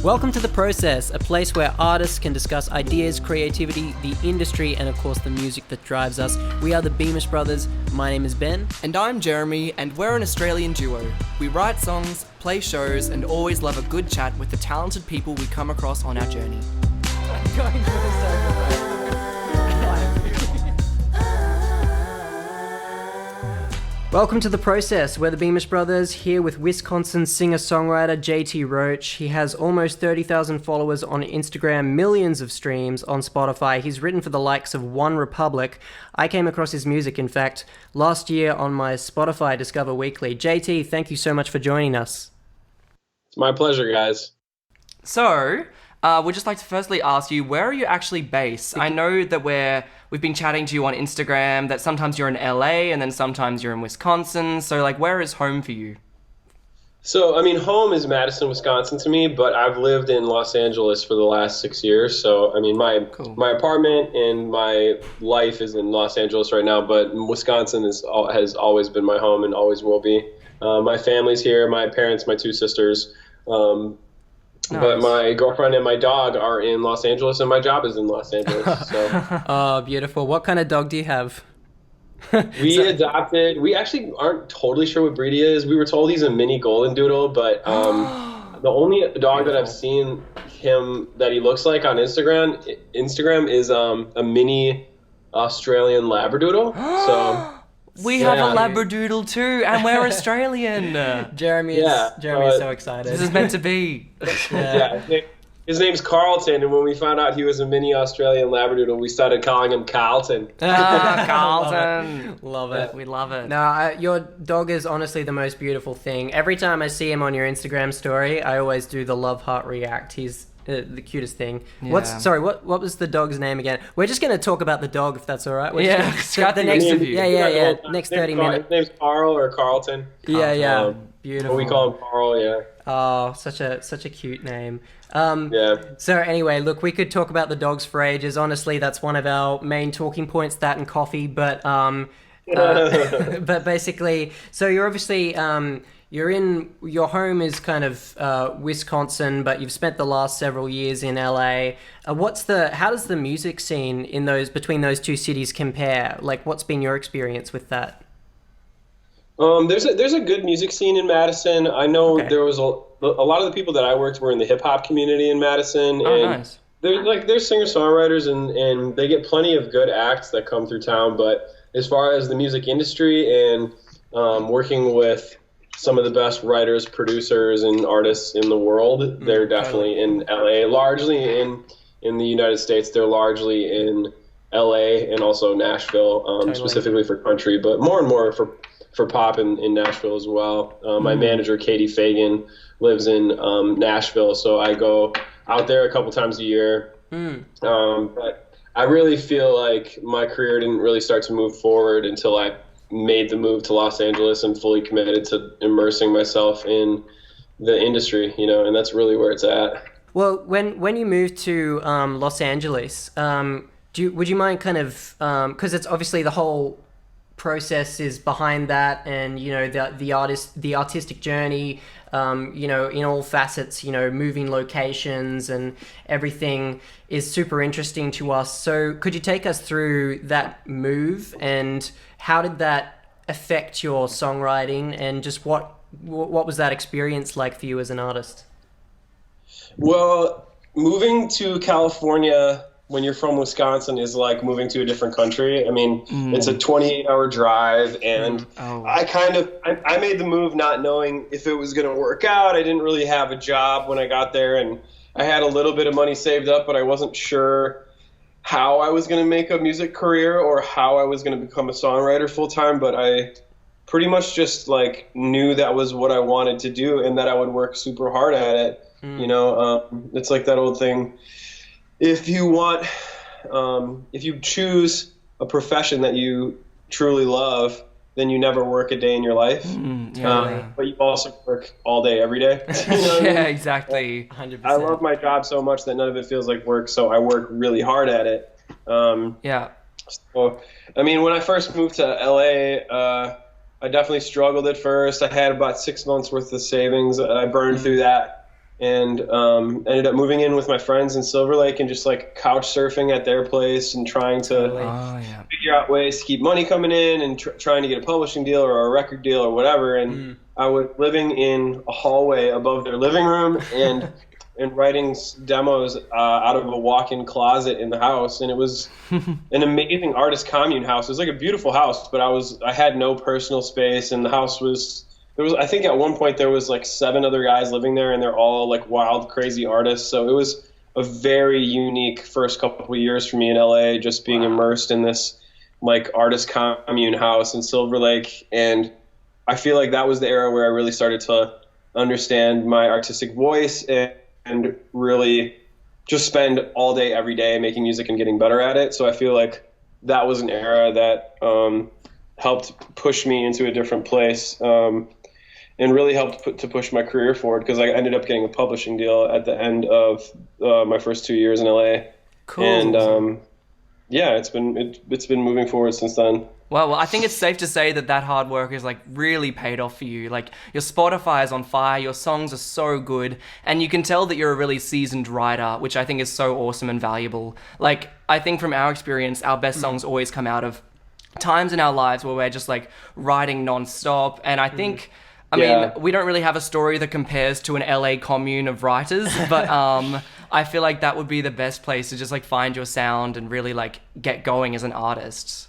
Welcome to The Process, a place where artists can discuss ideas, creativity, the industry, and of course the music that drives us. We are the Beamish brothers. My name is Ben. And I'm Jeremy, and we're an Australian duo. We write songs, play shows, and always love a good chat with the talented people we come across on our journey. Welcome to The Process. We're the Beamish brothers, here with Wisconsin singer-songwriter JT Roach. He has almost 30,000 followers on Instagram, millions of streams on Spotify. He's written for the likes of OneRepublic. I came across his music, in fact, last year on my Spotify Discover Weekly. JT, thank you so much for joining us. It's my pleasure, guys. So, we'd just like to firstly ask you, where are you actually based? I know that we've been chatting to you on Instagram, that sometimes you're in LA and then sometimes you're in Wisconsin. So, where is home for you? So, home is Madison, Wisconsin to me, but I've lived in Los Angeles for the last 6 years. So, my apartment and my life is in Los Angeles right now, but Wisconsin has always been my home and always will be. My family's here, my parents, my two sisters. Nice. But my girlfriend and my dog are in Los Angeles, and my job is in Los Angeles. So. Oh, beautiful. What kind of dog do you have? We actually aren't totally sure what breed he is. We were told he's a mini golden doodle, but the only dog that I've seen him that he looks like on Instagram is a mini Australian Labradoodle. So we have a Labradoodle too, and we're Australian. Jeremy is so excited. This is meant to be. His name's Carlton, and when we found out he was a mini Australian Labradoodle, we started calling him Carlton. Carlton. Love it. We love it. No, your dog is honestly the most beautiful thing. Every time I see him on your Instagram story, I always do the love heart react. He's the cutest thing. Yeah. What was the dog's name again? We're just going to talk about the dog if that's all right. The next interview. Yeah. Next 30 minutes. His name's Carl or Carlton. Yeah. Beautiful. We call him Carl, yeah. Oh, such a cute name. Yeah. So anyway, look, we could talk about the dogs for ages. Honestly, that's one of our main talking points, that and coffee. But but basically, so you're obviously your home is kind of Wisconsin, but you've spent the last several years in LA. How does the music scene between those two cities compare? What's been your experience with that? There's a good music scene in Madison. I know There was a lot of the people that I worked were in the hip hop community in Madison. Oh, and nice. There's singer-songwriters and they get plenty of good acts that come through town. But as far as the music industry and working with some of the best writers, producers, and artists in the world, they're definitely in LA. Largely in the United States, they're largely in LA and also Nashville, specifically for country, but more and more for pop in Nashville as well. My manager, Katie Fagan, lives in Nashville, so I go out there a couple times a year. But I really feel like my career didn't really start to move forward until I made the move to Los Angeles and fully committed to immersing myself in the industry, and that's really where it's at. Well, when you moved to Los Angeles, would you mind kind of, because it's obviously the whole process is behind that, and the artistic journey, in all facets, moving locations and everything is super interesting to us. So could you take us through that move, and how did that affect your songwriting, and just what was that experience like for you as an artist? Well, moving to California when you're from Wisconsin is like moving to a different country. It's a 28-hour drive, and I made the move not knowing if it was going to work out. I didn't really have a job when I got there, and I had a little bit of money saved up, but I wasn't sure how I was going to make a music career or how I was going to become a songwriter full-time, but I pretty much just knew that was what I wanted to do and that I would work super hard at it. It's like that old thing. If you choose a profession that you truly love, then you never work a day in your life. But you also work all day, every day. Exactly. 100%. I love my job so much that none of it feels like work, so I work really hard at it. So, when I first moved to LA, I definitely struggled at first. I had about 6 months worth of savings. I burned through that. and ended up moving in with my friends in Silver Lake and just like couch surfing at their place and trying to figure out ways to keep money coming in and trying to get a publishing deal or a record deal or whatever. And I was living in a hallway above their living room and writing demos out of a walk-in closet in the house. And it was an amazing artist commune house. It was like a beautiful house, but I had no personal space, and the house was. I think at one point there was like 7 other guys living there, and they're all like wild, crazy artists. So it was a very unique first couple of years for me in LA, just being immersed in this like artist commune house in Silver Lake. And I feel like that was the era where I really started to understand my artistic voice and really just spend all day, every day making music and getting better at it. So I feel like that was an era that helped push me into a different place. And really helped to push my career forward, because I ended up getting a publishing deal at the end of my first 2 years in LA. Cool. And it's been moving forward since then. Well, I think it's safe to say that hard work is like really paid off for you. Like your Spotify is on fire, your songs are so good, and you can tell that you're a really seasoned writer, which I think is so awesome and valuable. Like I think from our experience, our best songs always come out of times in our lives where we're just like writing nonstop, and I think. I mean, we don't really have a story that compares to an LA commune of writers, but I feel like that would be the best place to just like find your sound and really like get going as an artist.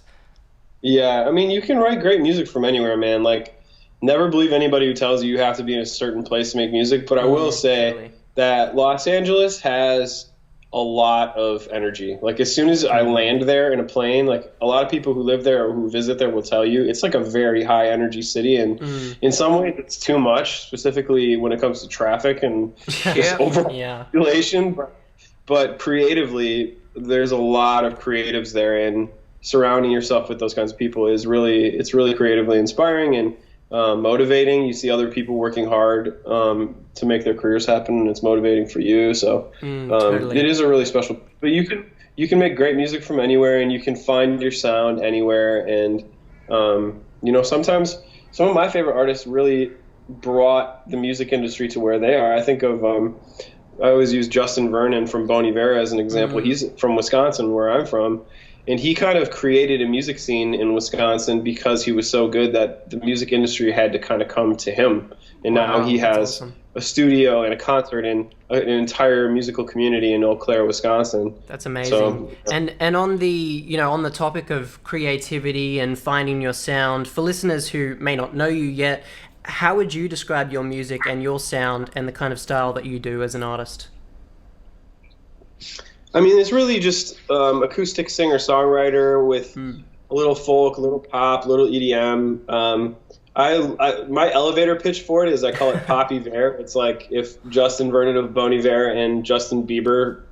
Yeah, I mean, you can write great music from anywhere, man. Like, never believe anybody who tells you have to be in a certain place to make music, but I will say that Los Angeles has a lot of energy. Like as soon as I land there in a plane, like a lot of people who live there or who visit there will tell you it's like a very high energy city, and in some ways it's too much, specifically when it comes to traffic and just overpopulation. But creatively, there's a lot of creatives there, and surrounding yourself with those kinds of people it's really creatively inspiring and motivating. You see other people working hard to make their careers happen, and it's motivating for you. So totally. It is a really special. But you can make great music from anywhere, and you can find your sound anywhere. And sometimes some of my favorite artists really brought the music industry to where they are. I think of I always use Justin Vernon from Bon Iver as an example. He's from Wisconsin, where I'm from. And he kind of created a music scene in Wisconsin because he was so good that the music industry had to kind of come to him. And now he has a studio and a concert and an entire musical community in Eau Claire, Wisconsin. That's amazing. So, and on the on the topic of creativity and finding your sound, for listeners who may not know you yet, how would you describe your music and your sound and the kind of style that you do as an artist? I mean, it's really just acoustic singer-songwriter with a little folk, a little pop, a little EDM. My elevator pitch for it is I call it Pop Iver. It's like if Justin Vernon of Bon Iver and Justin Bieber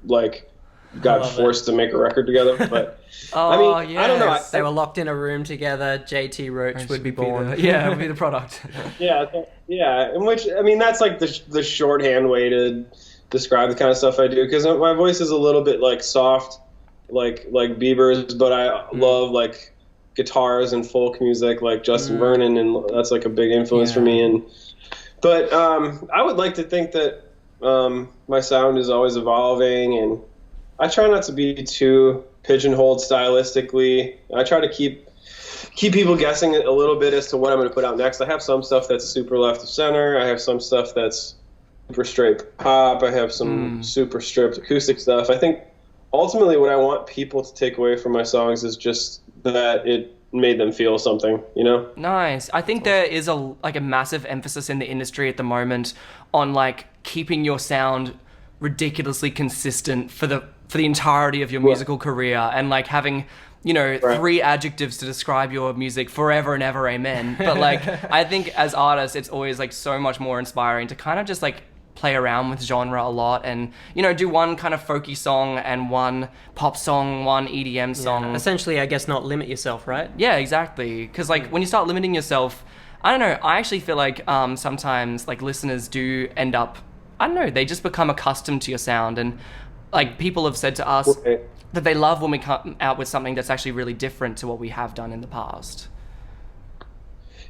got forced to make a record together. But I don't know. They were locked in a room together. JT Roach would be born. Would be the product. In which, I mean, that's like the shorthand way to describe the kind of stuff I do, because my voice is a little bit like soft, like Bieber's, but I love like guitars and folk music like Justin Vernon, and that's like a big influence for me. But I would like to think that my sound is always evolving, and I try not to be too pigeonholed stylistically. I try to keep people guessing a little bit as to what I'm going to put out next. I have some stuff that's super left of center. I have some stuff that's super straight pop. I have some super stripped acoustic stuff. I think ultimately what I want people to take away from my songs is just that it made them feel something, Nice. I think there is a massive emphasis in the industry at the moment on like keeping your sound ridiculously consistent for the entirety of your musical career, and like having 3 adjectives to describe your music forever and ever, amen. But like I think as artists it's always like so much more inspiring to kind of just like play around with genre a lot, and do one kind of folky song and one pop song, one EDM song. Essentially, I guess not limit yourself, right? Yeah, exactly. Because like when you start limiting yourself, I don't know, I actually feel like sometimes like listeners do end up, I don't know, they just become accustomed to your sound, and like people have said to us that they love when we come out with something that's actually really different to what we have done in the past.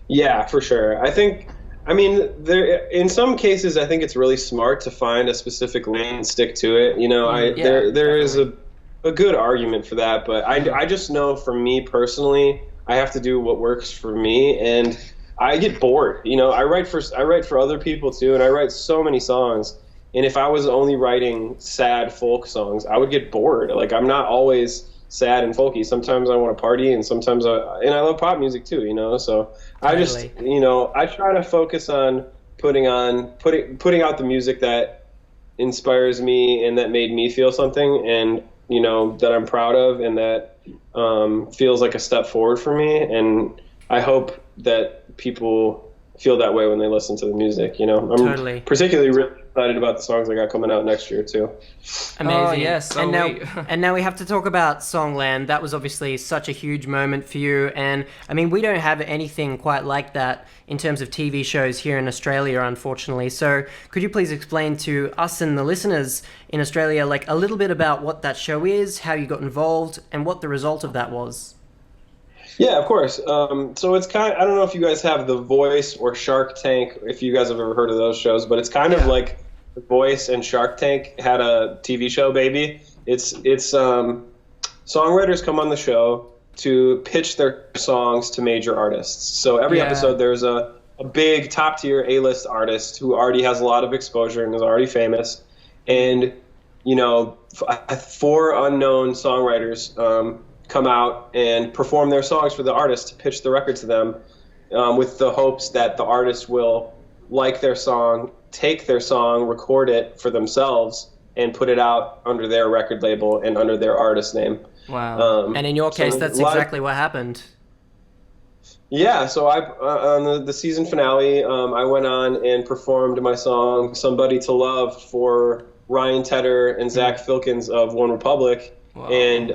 Yeah, for sure. I think I mean, there in some cases, I think it's really smart to find a specific lane and stick to it. You know, Yeah, there is definitely. a good argument for that, but I just know for me personally, I have to do what works for me, and I get bored. You know, I write for other people too, and I write so many songs. And if I was only writing sad folk songs, I would get bored. Like I'm not always sad and folky. Sometimes I want to party, and sometimes I love pop music too. You know, so I just Totally. I try to focus on putting out the music that inspires me and that made me feel something, and that I'm proud of, and that feels like a step forward for me. And I hope that people feel that way when they listen to the music. I'm Totally. particularly really excited about the songs I got coming out next year too. Amazing. Oh, yes, so and now, we- and now we have to talk about Songland. That was obviously such a huge moment for you, and I mean, we don't have anything quite like that in terms of TV shows here in Australia, unfortunately. So, could you please explain to us and the listeners in Australia, like a little bit about what that show is, how you got involved, and what the result of that was? Yeah, of course. So it's I don't know if you guys have The Voice or Shark Tank, if you guys have ever heard of those shows, but it's kind of like The Voice and Shark Tank had a TV show, baby. It's songwriters come on the show to pitch their songs to major artists. So every Yeah. episode there's a big top tier A-list artist who already has a lot of exposure and is already famous. And, four unknown songwriters come out and perform their songs for the artist to pitch the record to them, with the hopes that the artist will like their song, take their song, record it for themselves, and put it out under their record label and under their artist name. Wow. And in your case, so that's a lot of- exactly what happened. Yeah, so I on the season finale, I went on and performed my song "Somebody to Love" for Ryan Tedder and Zach Filkins of OneRepublic, Wow. and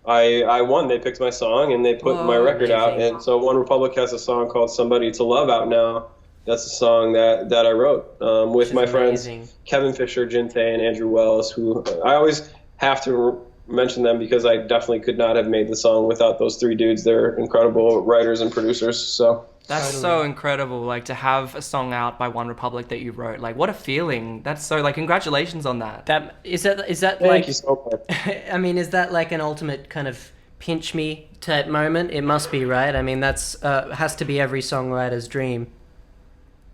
I won. They picked my song and they put Whoa, my record out, amazing. and so OneRepublic has a song called "Somebody to Love" out now. That's a song that I wrote with Which my is friends amazing. Kevin Fisher, Jin Tae, and Andrew Wells, who I always have to mention them because I definitely could not have made the song without those three dudes. They're incredible writers and producers. So That's Totally. so incredible, like to have a song out by OneRepublic that you wrote. Like, what a feeling. That's so, like, congratulations on that. That is that thank like you so much. I mean, is that like an ultimate kind of pinch me type moment? It must be, right? I mean, that's has to be every songwriter's dream.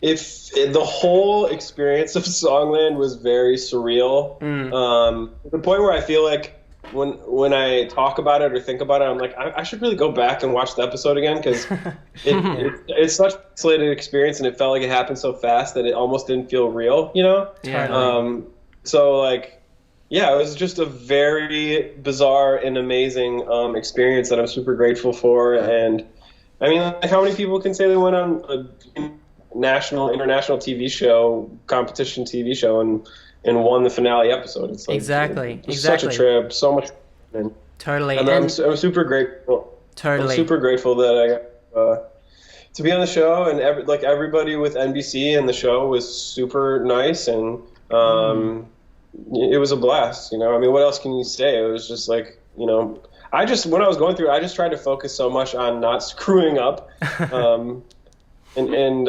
If the whole experience of Songland was very surreal, to the point where I feel like when I talk about it or think about it, I'm like, I should really go back and watch the episode again, because it's such an isolated experience, and it felt like it happened so fast that it almost didn't feel real, Yeah. So like, yeah, it was just a very bizarre and amazing experience that I'm super grateful for. And I mean, like, how many people can say they went on a international TV show, competition TV show, and won the finale episode? It's like, Exactly, it was exactly. such a trip, so much fun. Totally. And I'm super grateful. Totally. I'm super grateful that I got to be on the show, and everybody with NBC and the show was super nice, and it was a blast. I mean, what else can you say? It was just like, when I was going through it, I just tried to focus so much on not screwing up, and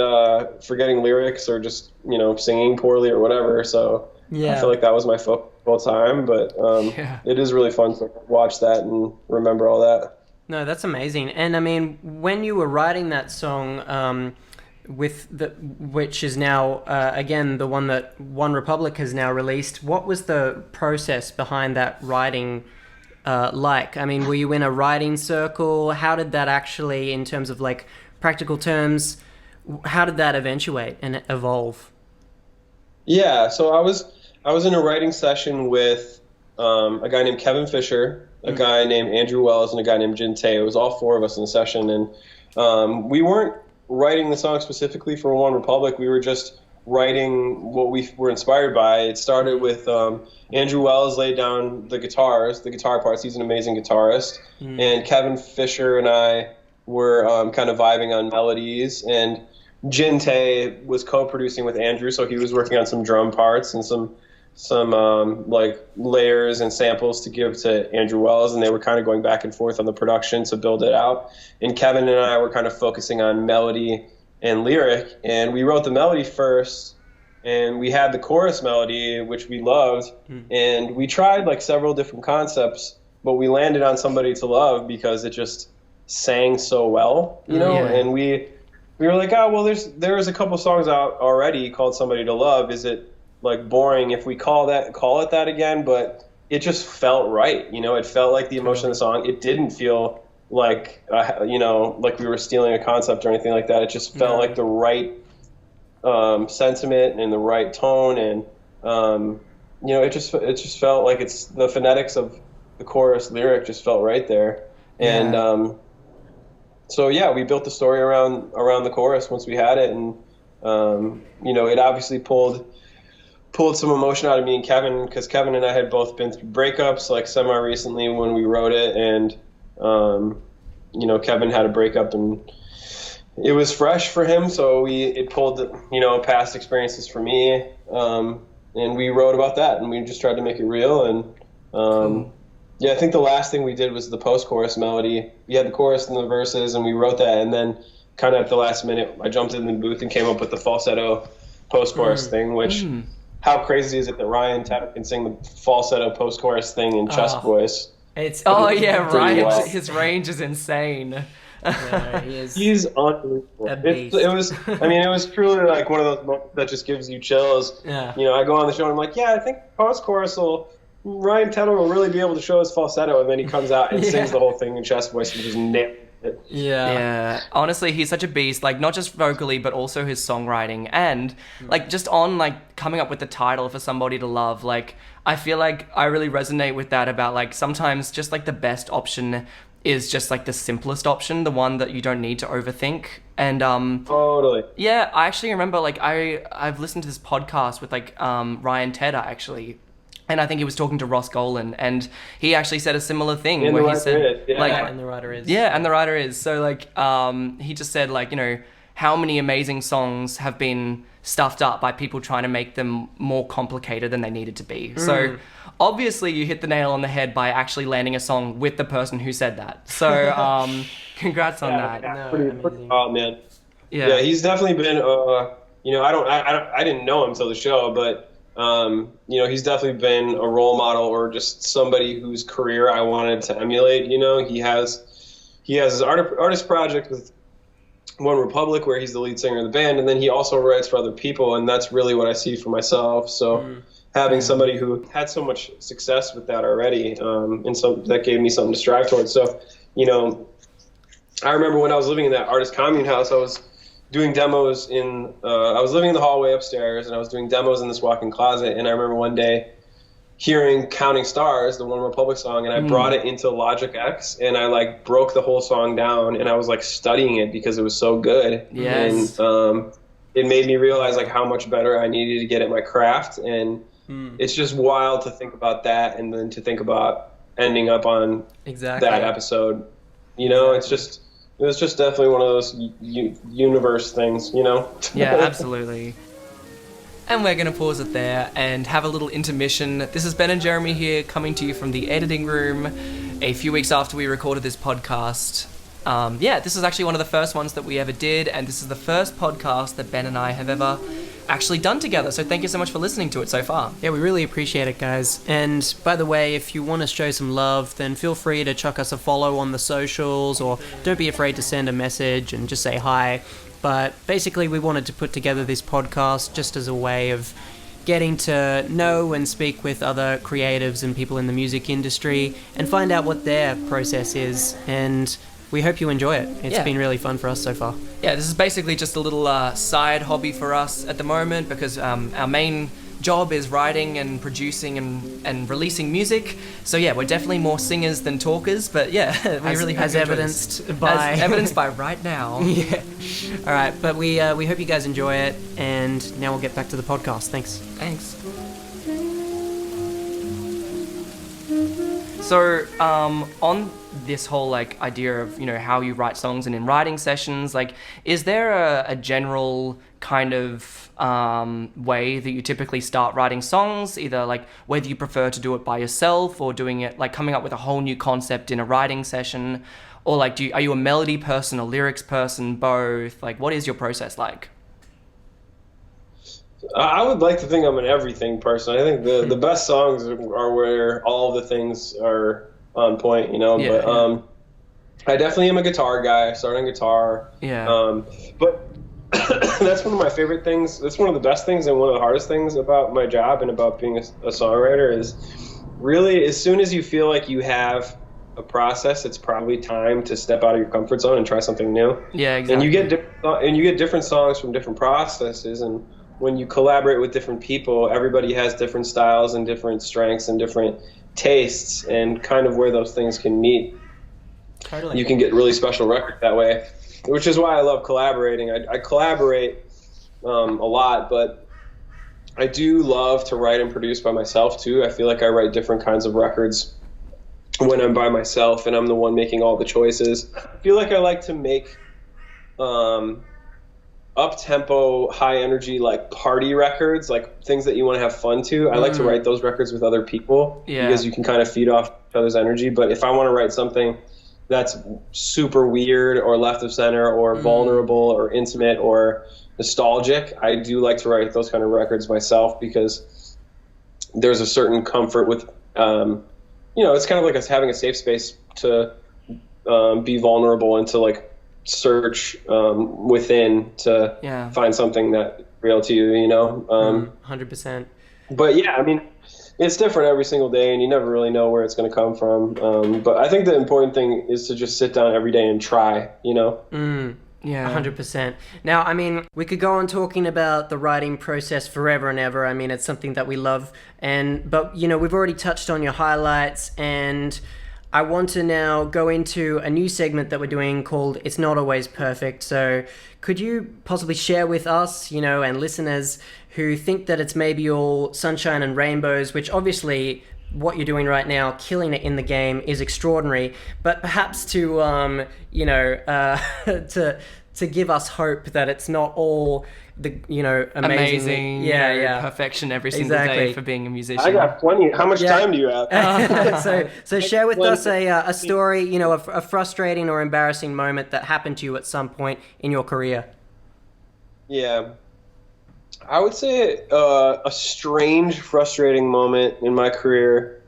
forgetting lyrics, or just singing poorly or whatever. So Yeah. I feel like that was my focus all the time. But Yeah. it is really fun to watch that and remember all that. No, that's amazing. And I mean, when you were writing that song, which is now again the one that OneRepublic has now released, what was the process behind that writing like? I mean, were you in a writing circle? How did that actually, in terms of like practical terms, how did that eventuate and evolve? Yeah, so I was in a writing session with a guy named Kevin Fisher, a guy named Andrew Wells, and a guy named Jin Tae. It was all four of us in the session, and we weren't writing the song specifically for OneRepublic. We were just writing what we were inspired by. It started with Andrew Wells laid down the guitar parts. He's an amazing guitarist, and Kevin Fisher and I were kind of vibing on melodies, and Jin Tae was co-producing with Andrew, so he was working on some drum parts and some like layers and samples to give to Andrew Wells, and they were kind of going back and forth on the production to build it out. And Kevin and I were kind of focusing on melody and lyric, and we wrote the melody first, and we had the chorus melody, which we loved, and we tried like several different concepts, but we landed on Somebody to Love because it just sang so well, you know. And we were like, oh well, there's a couple songs out already called Somebody to Love. Is it like boring if we call it that again? But it just felt right, you know. It felt like the emotion of the song. It didn't feel like you know, like we were stealing a concept or anything like that. It just felt like the right sentiment and the right tone, and you know, it just felt like it's the phonetics of the chorus lyric just felt right there. And so yeah, we built the story around the chorus once we had it, and you know, it obviously pulled some emotion out of me and Kevin, because Kevin and I had both been through breakups like semi recently when we wrote it, and you know, Kevin had a breakup and it was fresh for him, so it pulled, you know, past experiences for me, and we wrote about that, and we just tried to make it real. And yeah, I think the last thing we did was the post-chorus melody. We had the chorus and the verses, and we wrote that, and then kind of at the last minute, I jumped in the booth and came up with the falsetto post-chorus thing, which, how crazy is it that Ryan Tedder can sing the falsetto post-chorus thing in chest voice? Ryan, his range is insane. Yeah, he's unbelievable. It was truly like one of those moments that just gives you chills. Yeah. You know, I go on the show and I'm like, yeah, I think post-chorus Ryan Tedder will really be able to show his falsetto, and then he comes out and sings the whole thing in chest voice and just nails it. Yeah. Honestly, he's such a beast, like not just vocally, but also his songwriting, and like just on like coming up with the title for Somebody to Love. Like, I feel like I really resonate with that about like sometimes just like the best option is just like the simplest option, the one that you don't need to overthink. And totally. Yeah, I actually remember like I've listened to this podcast with like Ryan Tedder actually. And I think he was talking to Ross Golan, and he actually said a similar thing and where he said, like, and the writer is. Yeah, and the writer is. So like, he just said like, you know, how many amazing songs have been stuffed up by people trying to make them more complicated than they needed to be. So obviously you hit the nail on the head by actually landing a song with the person who said that. So congrats on that. Pretty wild, man. Yeah, he's definitely been. You know, I didn't know him till the show, but. You know, he's definitely been a role model, or just somebody whose career I wanted to emulate. You know, he has his artist project with OneRepublic, where he's the lead singer of the band, and then he also writes for other people, and that's really what I see for myself. So having somebody who had so much success with that already, and so that gave me something to strive towards. So, you know, I remember when I was living in that artist commune house, I was doing demos I was living in the hallway upstairs, and I was doing demos in this walk-in closet, and I remember one day hearing Counting Stars, the OneRepublic song, and I brought it into Logic X, and I like broke the whole song down, and I was like studying it because it was so good. Yes. And it made me realize like how much better I needed to get at my craft, and it's just wild to think about that, and then to think about ending up on that episode. You know, it was just definitely one of those universe things, you know? Yeah, absolutely. And we're going to pause it there and have a little intermission. This is Ben and Jeremy here, coming to you from the editing room a few weeks after we recorded this podcast. This is actually one of the first ones that we ever did, and this is the first podcast that Ben and I have ever actually done together, so thank you so much for listening to it so far. Yeah, we really appreciate it, guys. And by the way, if you want to show some love, then feel free to chuck us a follow on the socials, or don't be afraid to send a message and just say hi. But basically, we wanted to put together this podcast just as a way of getting to know and speak with other creatives and people in the music industry and find out what their process is, and we hope you enjoy it. It's been really fun for us so far. Yeah, this is basically just a little side hobby for us at the moment, because our main job is writing and producing and releasing music. So yeah, we're definitely more singers than talkers, but yeah, we really hope as evidenced by right now. Yeah. All right, but we hope you guys enjoy it, and now we'll get back to the podcast. Thanks. So, on this whole like idea of, you know, how you write songs and in writing sessions, like, is there a general kind of way that you typically start writing songs? Either like whether you prefer to do it by yourself or doing it like coming up with a whole new concept in a writing session, or like are you a melody person, a lyrics person, both? Like, what is your process like? I would like to think I'm an everything person. I think the best songs are where all the things are on point, you know. Yeah, but I definitely am a guitar guy. I started on guitar. Yeah. But that's one of my favorite things. That's one of the best things and one of the hardest things about my job and about being a songwriter is really as soon as you feel like you have a process, it's probably time to step out of your comfort zone and try something new. Yeah, exactly. And you get different songs from different processes, and when you collaborate with different people, everybody has different styles and different strengths and different tastes, and kind of where those things can meet. Totally. You can get really special records that way, which is why I love collaborating. I collaborate a lot, but I do love to write and produce by myself too. I feel like I write different kinds of records when I'm by myself and I'm the one making all the choices. I feel like I like to make up-tempo, high-energy, like party records, like things that you want to have fun to. I like to write those records with other people because you can kind of feed off each other's energy. But if I want to write something that's super weird or left of center or vulnerable or intimate or nostalgic, I do like to write those kind of records myself because there's a certain comfort with, it's kind of like us having a safe space to be vulnerable and to like search within to find something that's real to you, 100%. But yeah, I mean, it's different every single day and you never really know where it's going to come from. But I think the important thing is to just sit down every day and try, Yeah, 100%. Now, I mean, we could go on talking about the writing process forever and ever. I mean, it's something that we love, but we've already touched on your highlights, and I want to now go into a new segment that we're doing called It's Not Always Perfect. So could you possibly share with us, and listeners who think that it's maybe all sunshine and rainbows, which obviously what you're doing right now, killing it in the game, is extraordinary, but perhaps to, to give us hope that it's not all the, amazing yeah, perfection every single day for being a musician. I got plenty. How much time do you have? So share with us a story, a frustrating or embarrassing moment that happened to you at some point in your career. Yeah. I would say a strange, frustrating moment in my career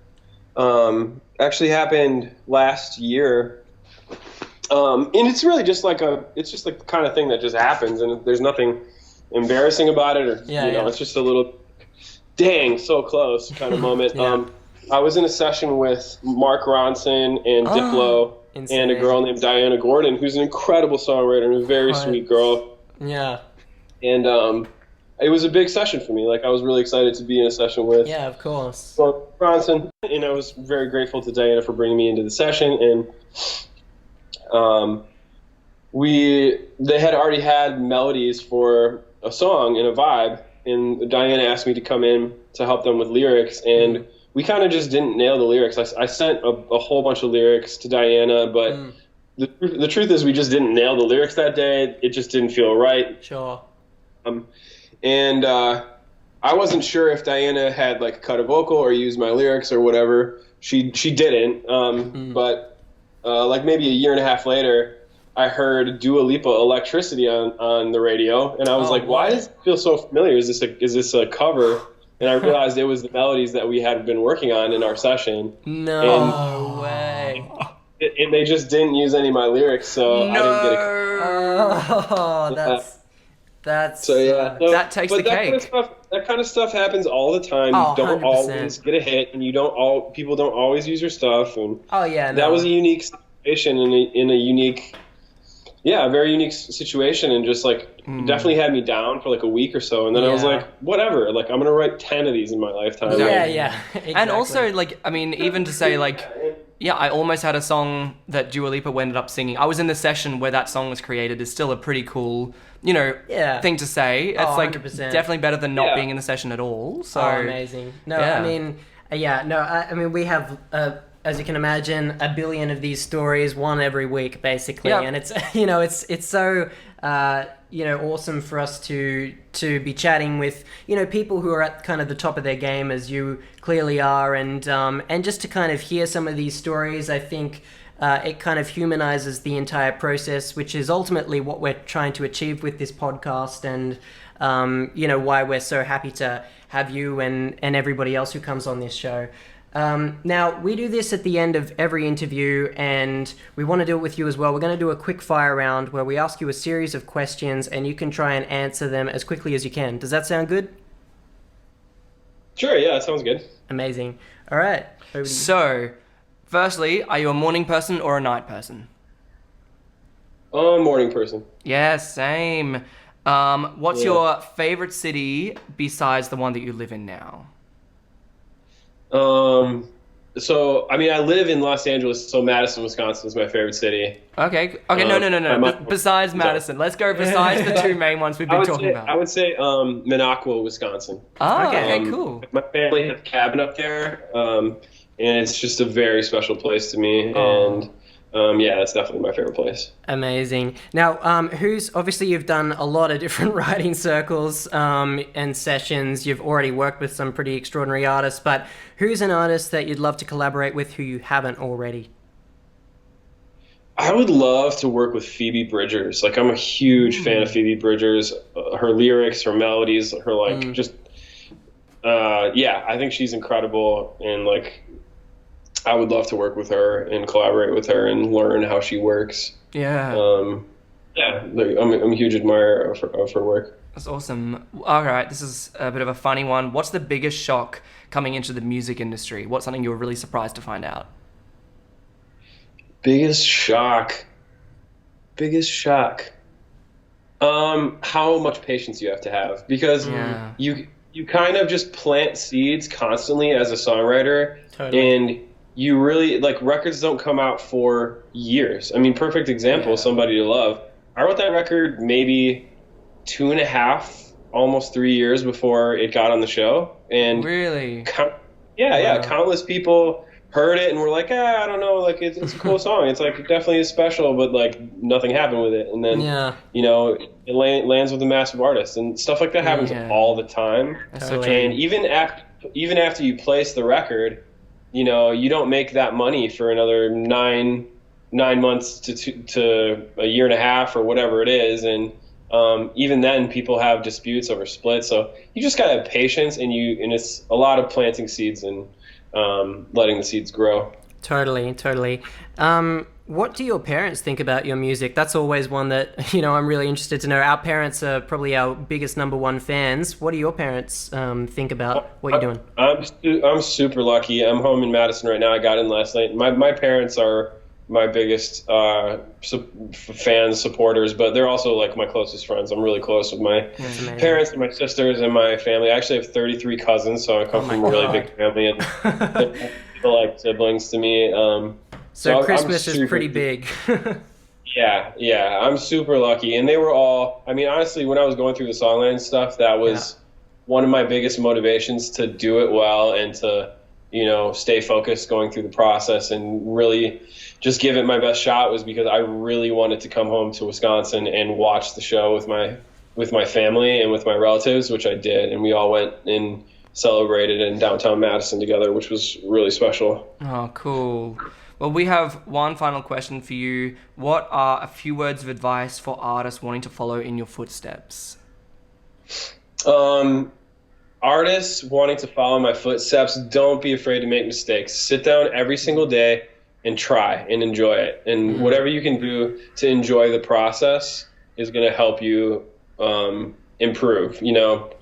actually happened last year. And it's really just like the kind of thing that just happens, and there's nothing embarrassing about it, or it's just a little dang so close kind of moment. I was in a session with Mark Ronson and Diplo and a girl named Diana Gordon, who's an incredible songwriter and a very sweet girl. Yeah. And it was a big session for me. Like, I was really excited to be in a session with of course Mark Ronson, and I was very grateful to Diana for bringing me into the session. And they had already had melodies for a song and a vibe, and Diana asked me to come in to help them with lyrics, and we kind of just didn't nail the lyrics. I sent a whole bunch of lyrics to Diana, but the truth is we just didn't nail the lyrics that day. It just didn't feel right. Sure. And I wasn't sure if Diana had like cut a vocal or used my lyrics or whatever. She didn't, but like maybe a year and a half later, I heard Dua Lipa Electricity on the radio, and I was like, why does it feel so familiar? Is this a cover? And I realized it was the melodies that we had been working on in our session. No way. And they just didn't use any of my lyrics, so I didn't get a that's so yeah. So, that takes the cake. That kind of stuff happens all the time. You don't 100%. always get a hit, and people don't always use your stuff. And that was a unique situation in a unique, a very unique situation, and just like definitely had me down for like a week or so. And then I was like, whatever. Like, I'm gonna write 10 of these in my lifetime. Yeah. Exactly. And also, like, I mean, even to say like, I almost had a song that Dua Lipa ended up singing. I was in the session where that song was created. Is still a pretty cool, thing to say. It's like 100%. definitely better than not being in the session at all. So amazing. No, I mean, I mean, we have as you can imagine, a billion of these stories, one every week, basically. Yep. And it's, you know, it's so, you know, awesome for us to be chatting with, you know, people who are at kind of the top of their game, as you clearly are, and just to kind of hear some of these stories. I think it kind of humanizes the entire process, which is ultimately what we're trying to achieve with this podcast, and you know, why we're so happy to have you and everybody else who comes on this show. Now, we do this at the end of every interview, and we want to do it with you as well. We're going to do a quick fire round where we ask you a series of questions, and you can try and answer them as quickly as you can. Does that sound good? Sure, yeah, that sounds good. Amazing. All right. Over to you. So, firstly, are you a morning person or a night person? Morning person. Yeah, same. What's your favorite city besides the one that you live in now? So, I mean, I live in Los Angeles, so Madison, Wisconsin is my favorite city. Okay. No. Besides Madison. Let's go besides the two main ones we've been talking about. I would say Minocqua, Wisconsin. Oh, okay, cool. My family has a cabin up there, and it's just a very special place to me. Oh. And yeah, that's definitely my favorite place. Amazing. Now, who's obviously you've done a lot of different writing circles and sessions. You've already worked with some pretty extraordinary artists, but who's an artist that you'd love to collaborate with who you haven't already? I would love to work with Phoebe Bridgers. Like, I'm a huge fan of Phoebe Bridgers. Her lyrics, her melodies, her yeah, I think she's incredible, and like, I would love to work with her and collaborate with her and learn how she works. Yeah. Yeah, I'm a huge admirer of her work. That's awesome. All right, this is a bit of a funny one. What's the biggest shock coming into the music industry? What's something you were really surprised to find out? Biggest shock. How much patience you have to have, because you kind of just plant seeds constantly as a songwriter. Totally. And you really, like, records don't come out for years. I mean, perfect example, Somebody to Love. I wrote that record maybe 2.5, almost 3 years before it got on the show. And Really? countless people heard it and were like, I don't know, like, it's a cool song. It's like, it definitely is special, but like, nothing happened with it. And then, you know, it lands with a massive artist, and stuff like that happens all the time. That's so Totally. And even after you place the record, you know, you don't make that money for another nine months to a year and a half or whatever it is. And even then, people have disputes over splits. So you just gotta have patience, and it's a lot of planting seeds and letting the seeds grow. Totally. What do your parents think about your music? That's always one that, you know, I'm really interested to know. Our parents are probably our biggest number one fans. What do your parents think about what you're doing? I'm super lucky. I'm home in Madison right now. I got in last night. My parents are my biggest fans, supporters, but they're also like my closest friends. I'm really close with my parents and my sisters and my family. I actually have 33 cousins, so I come from a really big family, and they're like siblings to me. So Christmas is pretty big. Yeah, I'm super lucky. And they were all, I mean, honestly, when I was going through the Songland stuff, that was one of my biggest motivations to do it well and to, you know, stay focused going through the process and really just give it my best shot, was because I really wanted to come home to Wisconsin and watch the show with my family and with my relatives, which I did. And we all went and celebrated in downtown Madison together, which was really special. Oh, cool. Well, we have one final question for you. What are a few words of advice for artists wanting to follow in your footsteps? Artists wanting to follow my footsteps, don't be afraid to make mistakes. Sit down every single day and try and enjoy it. And whatever you can do to enjoy the process is going to help you improve. You know,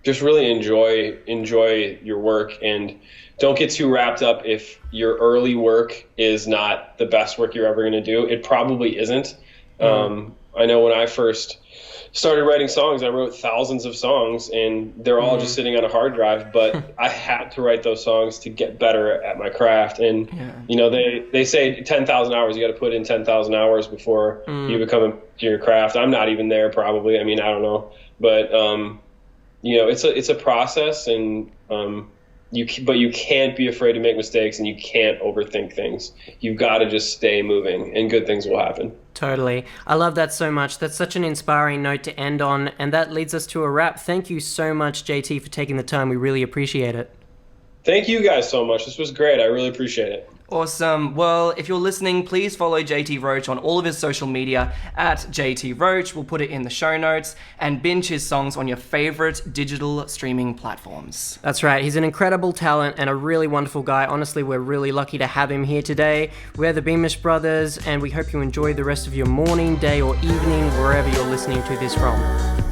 just really enjoy your work, and don't get too wrapped up if your early work is not the best work you're ever going to do. It probably isn't. I know when I first started writing songs, I wrote thousands of songs, and they're all just sitting on a hard drive, but I had to write those songs to get better at my craft. And, you know, they say 10,000 hours, you got to put in 10,000 hours before you become to your craft. I'm not even there probably. I mean, I don't know, but, you know, it's a process, and but you can't be afraid to make mistakes, and you can't overthink things. You've got to just stay moving, and good things will happen. Totally. I love that so much. That's such an inspiring note to end on, and that leads us to a wrap. Thank you so much, JT, for taking the time. We really appreciate it. Thank you guys so much. This was great. I really appreciate it. Awesome. Well, if you're listening, please follow JT Roach on all of his social media at JT Roach. We'll put it in the show notes, and binge his songs on your favorite digital streaming platforms. That's right. He's an incredible talent and a really wonderful guy. Honestly, we're really lucky to have him here today. We're the Beamish Brothers, and we hope you enjoy the rest of your morning, day, or evening, wherever you're listening to this from.